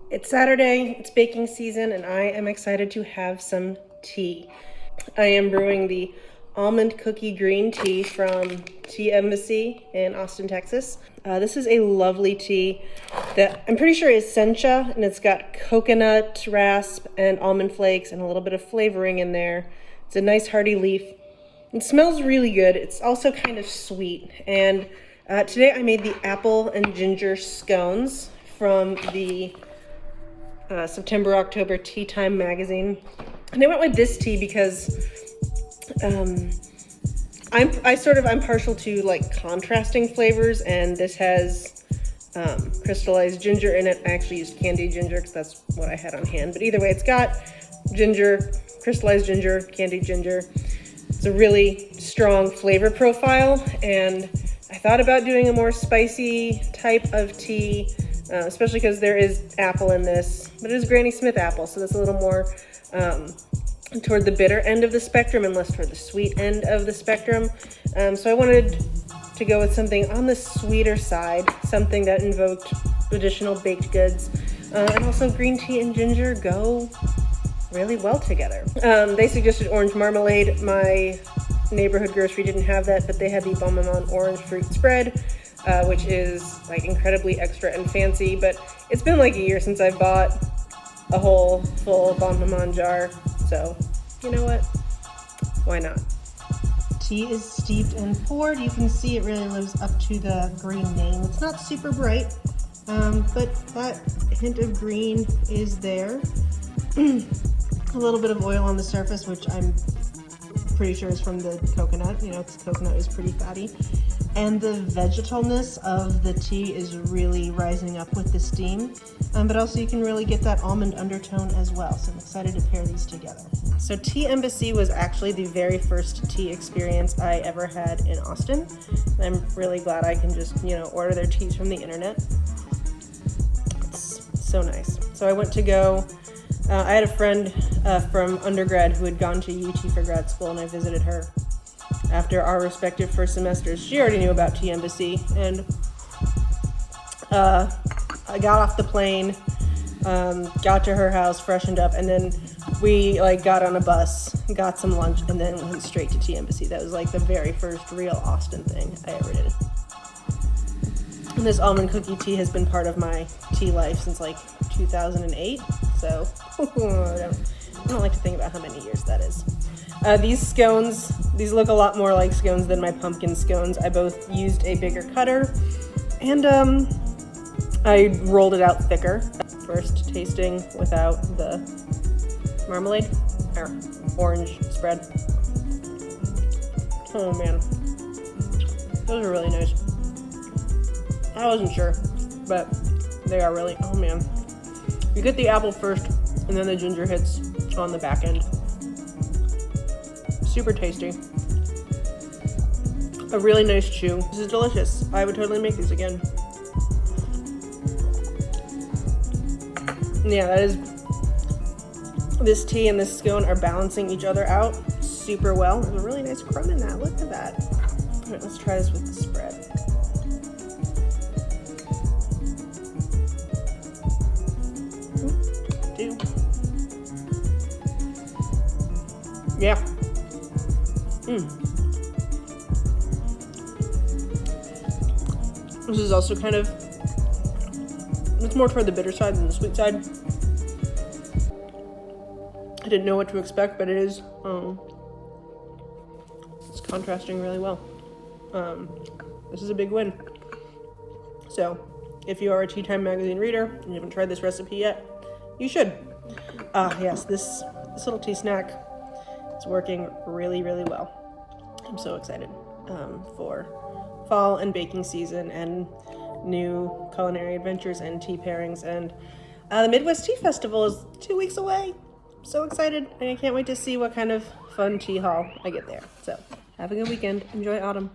It's Saturday, it's baking season, and I am excited to have some tea. I am brewing the almond cookie green tea from Tea Embassy in Austin, Texas. This is a lovely tea that I'm pretty sure is sencha, and it's got coconut rasp and almond flakes and a little bit of flavoring in there. It's a nice hearty leaf. It smells really good. It's also kind of sweet. And today I made the apple and ginger scones from the September-October Tea Time magazine. And I went with this tea because I'm partial to like contrasting flavors, and this has crystallized ginger in it. I actually used candied ginger because that's what I had on hand. But either way, it's got ginger, crystallized ginger, candied ginger. It's a really strong flavor profile, and I thought about doing a more spicy type of tea, especially because there is apple in this, but it is Granny Smith apple, so that's a little more toward the bitter end of the spectrum and less toward the sweet end of the spectrum. So I wanted to go with something on the sweeter side, something that invoked traditional baked goods, and also green tea and ginger go really well together. They suggested orange marmalade. My neighborhood grocery didn't have that, but they had the Bon Maman orange fruit spread, which is like incredibly extra and fancy, but it's been like a year since I bought a whole full Bon Maman jar, so you know what? Why not? Tea is steeped and poured. You can see it really lives up to the green name. It's not super bright, but that hint of green is there. A little bit of oil on the surface, which I'm pretty sure is from the coconut. You know, because coconut is pretty fatty. And the vegetalness of the tea is really rising up with the steam. But also you can really get that almond undertone as well. So I'm excited to pair these together. So Tea Embassy was actually the very first tea experience I ever had in Austin. I'm really glad I can just, order their teas from the internet. It's so nice. So I went to go, I had a friend from undergrad who had gone to UT for grad school, and I visited her after our respective first semesters. She already knew about Tea Embassy, and I got off the plane, got to her house, freshened up, and then we got on a bus, got some lunch, and then went straight to Tea Embassy. That was the very first real Austin thing I ever did. And this almond cookie tea has been part of my tea life since 2008, so I don't like to think about how many years that is. These scones, these look a lot more like scones than my pumpkin scones. I both used a bigger cutter, and I rolled it out thicker. First tasting without the marmalade, or orange spread. Oh man, those are really nice. I wasn't sure, but they are really, oh man. You get the apple first, and then the ginger hits on the back end. Super tasty. A really nice chew. This is delicious. I would totally make these again. Yeah, that is, this tea and this scone are balancing each other out super well. There's a really nice crumb in that. Look at that. All right, let's try this with the spread. Yeah. This is also kind of, it's more toward the bitter side than the sweet side. I didn't know what to expect, but it is, it's contrasting really well. This is a big win. So, if you are a Tea Time magazine reader and you haven't tried this recipe yet, you should. Yes, this little tea snack is working really, really well. I'm so excited for fall and baking season and new culinary adventures and tea pairings. And the Midwest Tea Festival is 2 weeks away. I'm so excited, and I can't wait to see what kind of fun tea haul I get there. So have a good weekend. Enjoy autumn.